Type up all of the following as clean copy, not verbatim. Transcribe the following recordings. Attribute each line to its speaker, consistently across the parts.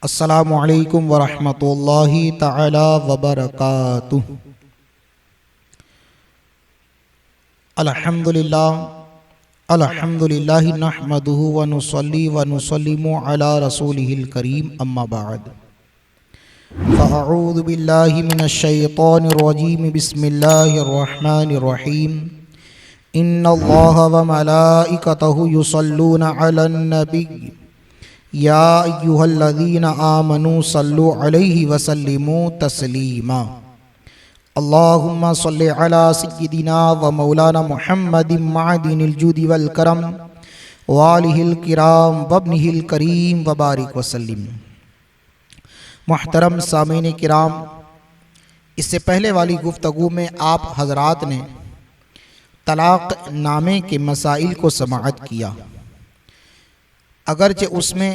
Speaker 1: अस्सलामु अलैकुम वरहमतुल्लाहि तआला वबरकातुहू। अल्हम्दुलिल्लाहि नहमदुहु व नुसल्ली व नुसल्लिमु अला रसूलिहिल करीम, अम्मा बाद। फ़अऊज़ु बिल्लाहि मिनश शैतानिर रजीम, बिस्मिल्लाहिर रहमानिर रहीम। इन्नल्लाहा व मलाइकतहु युसल्लूना अलन नबी या अय्युहल्लज़ीना आमनू सल्लु अलैहि वसल्लिमू तस्लीमा। अल्लाहुम्मा सल्लि अला सय्यिदिना व मौलाना मुहम्मदिन मअदिनिल जुदी वल करम व आलिहिल किराम व इब्निहिल करीम व बारिक वसल्लिम। मुहतरम सामीन किराम, इससे पहले वाली गुफ्तगू में आप हजरात ने तलाक़ नामे के मसाइल को समाअत किया। अगरचे उसमें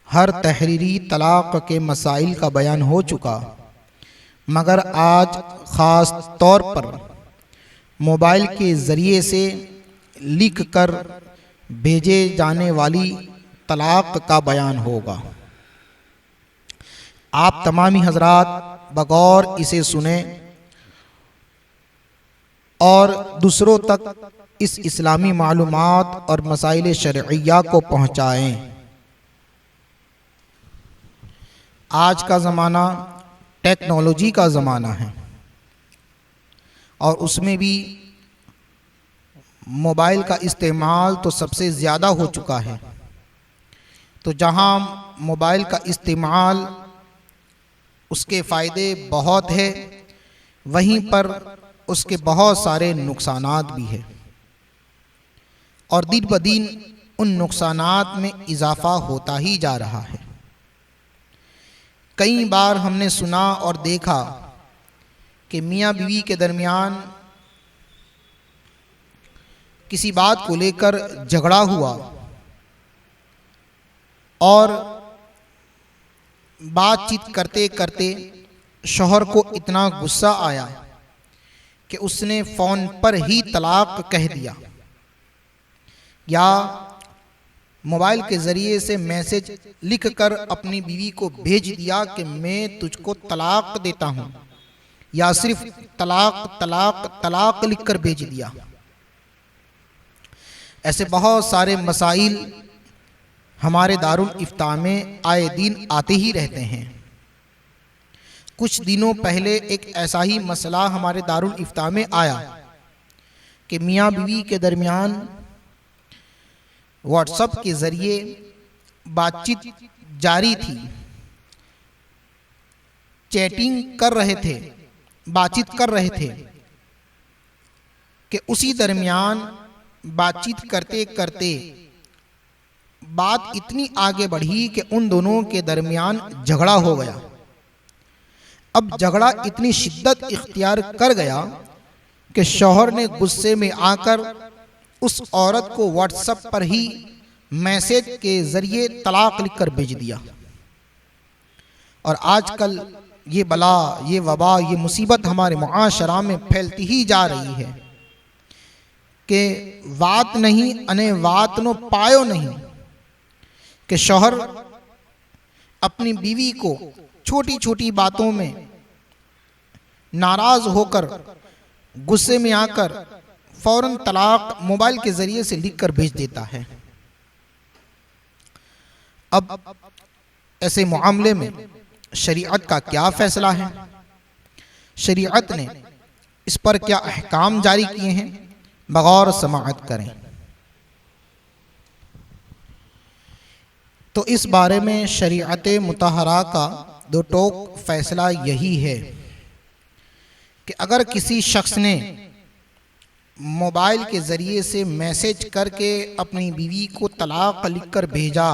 Speaker 1: हर तहरीरी तलाक़ के मसाइल का बयान हो चुका, मगर आज ख़ास तौर पर मोबाइल के ज़रिए से लिख कर भेजे जाने वाली तलाक़ का बयान होगा। आप तमामी हजरात बगौर इसे सुने और दूसरों तक इस इस्लामी मालूमात और मसाइल शरइया को पहुँचाएँ। आज का ज़माना टेक्नोलॉजी का ज़माना है और उसमें भी मोबाइल का इस्तेमाल तो सबसे ज़्यादा हो चुका है। तो जहाँ मोबाइल का इस्तेमाल उसके फ़ायदे बहुत है, वहीं पर उसके बहुत सारे नुकसानात भी है और दिन ब दिन उन नुकसानात में इजाफ़ा होता ही जा रहा है। कई बार हमने सुना और देखा कि मियाँ बीवी के दरमियान किसी बात को लेकर झगड़ा हुआ और बातचीत करते करते शौहर को इतना गुस्सा आया कि उसने फ़ोन पर ही तलाक़ कह दिया या मोबाइल के ज़रिए से मैसेज लिख कर अपनी बीवी को भेज दिया कि मैं तुझको तलाक़ देता हूँ, या सिर्फ तलाक़ तलाक़ तलाक़ लिख कर भेज दिया। ऐसे बहुत सारे मसाइल हमारे दारुल इफ्ता में आए दिन आते ही रहते हैं। कुछ दिनों पहले एक ऐसा ही मसला हमारे दारुल इफ्ता में आया कि मियाँ बीवी के दरमियान व्हाट्सएप के ज़रिए बातचीत जारी थी, चैटिंग कर रहे थे, बातचीत कर रहे थे कि उसी दरमियान बातचीत करते करते बात इतनी आगे बढ़ी कि उन दोनों के दरमियान झगड़ा हो गया। अब झगड़ा इतनी शिद्दत इख्तियार कर गया कि शौहर ने गुस्से में आकर उस औरत को व्हाट्सएप पर ही मैसेज के ज़रिए तलाक़ लिख कर भेज दिया। और आजकल ये बला, ये वबा, ये मुसीबत हमारे मुआशरा में फैलती ही जा रही है कि वात नहीं अने वात नो पायो नहीं, कि शौहर अपनी बीवी को छोटी छोटी बातों में नाराज़ होकर गुस्से में आकर फ़ौरन तलाक़ मोबाइल के ज़रिए से लिख कर भेज देता है। अब ऐसे मामले में शरीयत का क्या फ़ैसला है, शरीयत ने इस पर क्या अहकाम जारी किए हैं, बगौर समाअत करें। तो इस बारे में शरीयत मुतहरा का दो टोक फ़ैसला यही है कि अगर किसी शख्स ने मोबाइल के ज़रिए से मैसेज करके अपनी बीवी को तलाक़ लिख कर भेजा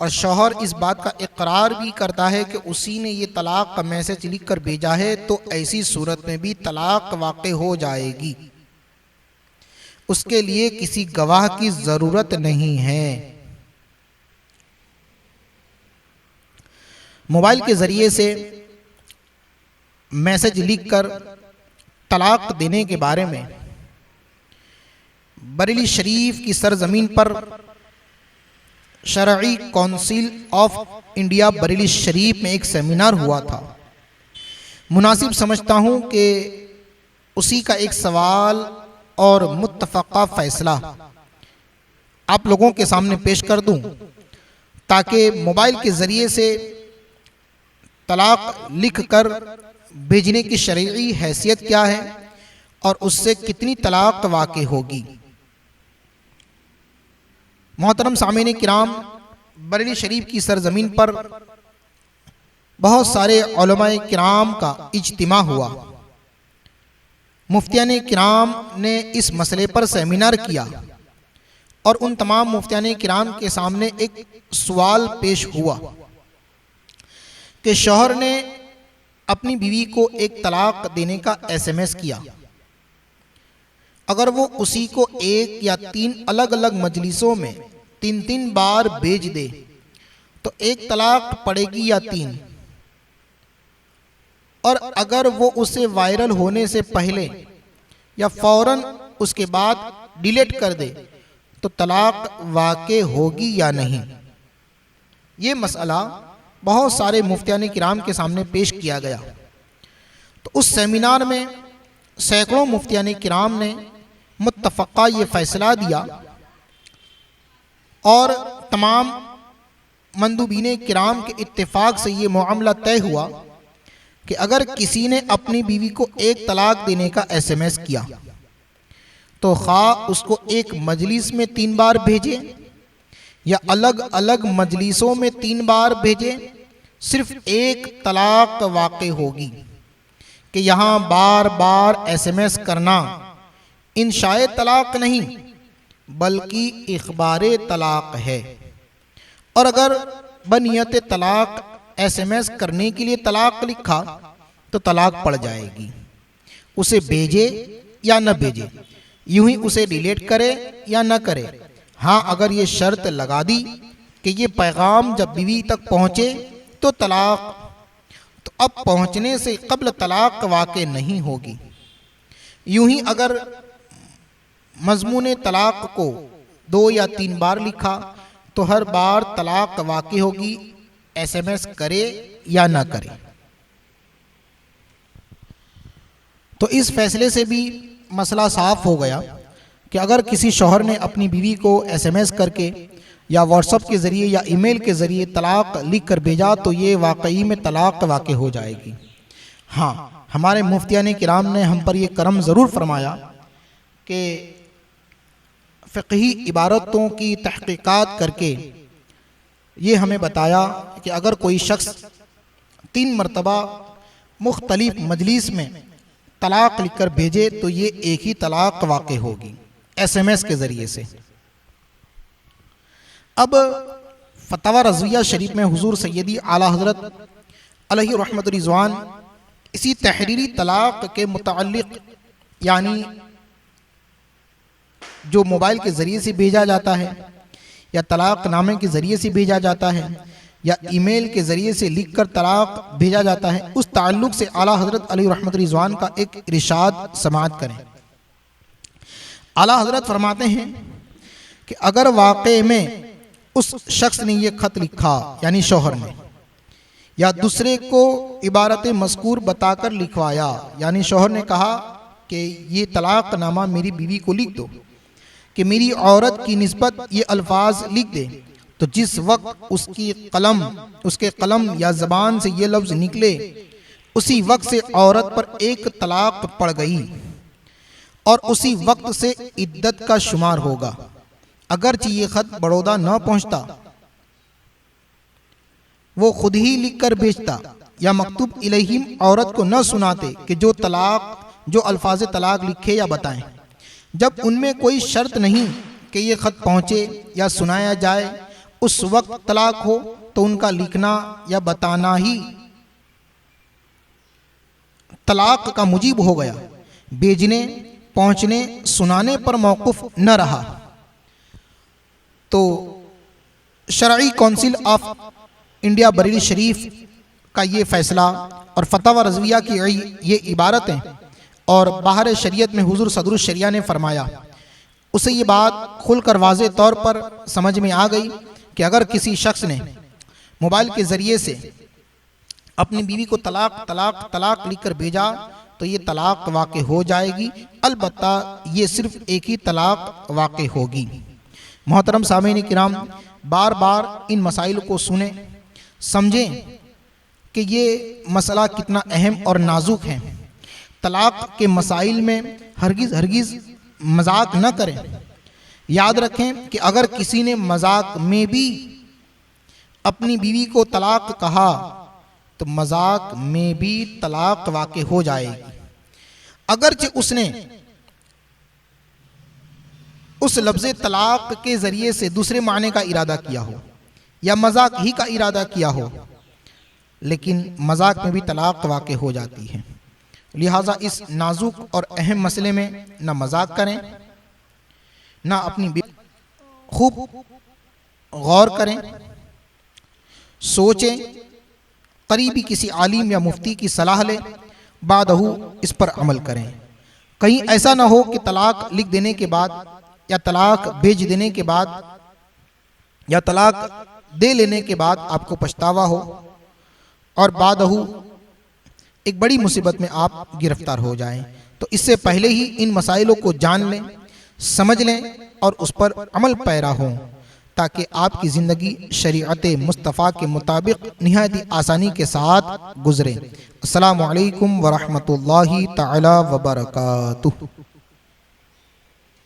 Speaker 1: और शौहर इस बात का इकरार भी करता है कि उसी ने ये तलाक़ का मैसेज लिख कर भेजा है, तो ऐसी सूरत में भी तलाक़ वाक़े हो जाएगी। उसके लिए किसी गवाह की ज़रूरत नहीं है। मोबाइल के ज़रिए से मैसेज लिख कर तलाक़ देने के बारे में बरेली शरीफ की सरजमीन पर शरई काउंसिल ऑफ इंडिया बरेली शरीफ में एक सेमिनार हुआ था। मुनासिब समझता हूँ कि उसी का एक सवाल और मुत्तफ़क़ा फ़ैसला आप लोगों के सामने पेश कर दूँ, ताकि मोबाइल के ज़रिए से तलाक़ लिख कर भेजने की शरई हैसियत क्या है और उससे कितनी तलाक़ वाक़ई होगी। मोहतरम सामीन किराम, बरेली शरीफ की सरजमीन पर बहुत सारे उलमाए किराम का इज्तिमा हुआ। मुफ्तियान किराम ने इस मसले पर सेमिनार किया और उन तमाम मुफ्तियान किराम के सामने एक सवाल पेश हुआ कि शौहर ने अपनी बीवी को एक तलाक देने का SMS किया। अगर वो उसी को एक या तीन अलग अलग मजलिसों में तीन तीन बार भेज दे तो एक तलाक पड़ेगी या तीन, और अगर वो उसे वायरल होने से पहले या फौरन उसके बाद डिलीट कर दे तो तलाक वाक़ई होगी या नहीं। ये मसला बहुत सारे मुफ्तियान किराम के सामने पेश किया गया। तो उस सेमिनार में सैकड़ों मुफ्तियान किराम ने मुत्तफ़क़ा ये फ़ैसला दिया और तमाम मंदूबीन किराम के इत्तेफाक से ये मामला तय हुआ कि अगर किसी ने अपनी बीवी को एक तलाक देने का SMS किया तो खा उसको एक मजलिस में 3 बार भेजे या अलग अलग मजलिसों में 3 बार भेजे, सिर्फ एक तलाक वाक़ई होगी। कि यहाँ बार बार SMS करना इंशाए तलाक नहीं बल्कि इख़बारे तलाक है। और अगर बनियत तलाक SMS करने के लिए तलाक लिखा तो तलाक पड़ जाएगी। उसे भेजे या न भेजे, यूं ही उसे डिलीट करे या न करे। हाँ, अगर ये शर्त लगा दी कि ये पैगाम जब बीवी तक पहुँचे तो तलाक, तो अब पहुँचने से कब्ल तलाक वाक़ई नहीं होगी। यूं ही अगर मज़मून तलाक को 2 या 3 बार लिखा तो हर बार तलाक वाक़ई होगी, SMS करे या ना करे। तो इस फैसले से भी मसला साफ हो गया कि अगर किसी शौहर ने अपनी बीवी को SMS करके या व्हाट्सएप के ज़रिए या ईमेल के ज़रिए तलाक लिख कर भेजा तो ये वाकई में तलाक वाक़ई हो जाएगी। हाँ, हमारे मुफ्तियान किराम ने हम पर यह करम ज़रूर फरमाया कि फ़िक़ही इबारतों की तहक़ीक़ात करके ये हमें बताया कि अगर कोई शख्स 3 मरतबा मुख्तलिफ मजलिस में तलाक लिख कर भेजे तो ये एक ही तलाक वाक़ई होगी SMS के ज़रिए से। अब फतवा रज़विया शरीफ में हुज़ूर सैयदी आला हज़रत अलैहि रहमत रिज़वान इसी तहरीरी तलाक के मुताल्लिक़, यानी जो मोबाइल के ज़रिए से भेजा जाता है या तलाक नामे के ज़रिए से भेजा जाता है या ईमेल के ज़रिए से लिख कर तलाक भेजा जाता है, उस ताल्लुक़ से आला हज़रत अलैहि रहमत रिज़वान का एक इरशाद समाअत करें। आला हज़रत फरमाते हैं कि अगर वाक़ई में उस शख्स ने ये ख़त लिखा, यानी शौहर ने, या दूसरे को इबारत मज़कूर बताकर लिखवाया, यानी शौहर ने कहा कि ये तलाक नामा मेरी बीवी को लिख दो, कि मेरी औरत की निस्बत ये अल्फाज लिख दे, तो जिस वक्त उसके कलम या ज़बान से ये लफ्ज़ निकले उसी वक्त से औरत पर एक तलाक पड़ गई और उसी वक्त से इद्दत का शुमार होगा। अगरचे ये ख़त बड़ौदा न पहुँचता, वो खुद ही लिख कर भेजता या मकतूब इलैहिम औरत को न सुनाते कि जो अल्फाज तलाक लिखे या बताएं। जब उनमें कोई शर्त नहीं कि ये ख़त पहुँचे या सुनाया जाए, उस वक्त तलाक हो तो उनका लिखना या बताना ही तलाक का मुजीब हो गया। भेजने, पहुँचने, सुनाने पर मौक़ूफ़ न रहा। तो शरई काउंसिल ऑफ इंडिया बरेली शरीफ का ये फ़ैसला और फतवा रज़विया की ये इबारतें और बाहर शरीयत में हुज़ूर सदरुल शरिया ने फरमाया, उसे ये बात खुलकर वाज़े तौर पर समझ में आ गई कि अगर किसी शख्स ने मोबाइल के ज़रिए से अपनी बीवी को तलाक तलाक तलाक लिखकर भेजा तो ये तलाक वाक़ई हो जाएगी। अलबत्ता ये सिर्फ एक ही तलाक वाक़ई होगी। मोहतरम सामीन किराम, बार बार इन मसाइल को सुने, समझें कि ये मसला कितना अहम और नाजुक है। तलाक के मसाइल में हरगिज़ मजाक न करें। याद रखें कि अगर किसी ने मजाक में भी अपनी बीवी को तलाक कहा तो मजाक में भी तलाक वाक़ई हो जाएगी, अगरचे उसने उस लफ्ज़े तलाक के ज़रिए से दूसरे माने का इरादा किया हो या मजाक ही का इरादा किया हो, लेकिन मजाक में भी तलाक वाक़ई हो जाती है। लिहाजा इस नाजुक और अहम मसले में ना मजाक करें, ना अपनी खूब गौर करें, सोचें, करीबी किसी आलिम या मुफ्ती की सलाह लें, बादहू इस पर अमल करें। कहीं ऐसा ना हो कि तलाक लिख देने के बाद या तलाक भेज देने के बाद या तलाक दे लेने के बाद आपको पछतावा हो और बादहू एक बड़ी मुसीबत में आप गिरफ्तार हो जाएं। तो इससे पहले ही इन मसाइलों को जान लें, समझ लें और उस पर अमल पैरा हों, ताकि आपकी ज़िंदगी शरीअत मुस्तफ़ा के मुताबिक निहायत आसानी के साथ गुजरे। अस्सलामु अलैकुम व रहमतुल्लाहि तआला व बरकातुहू।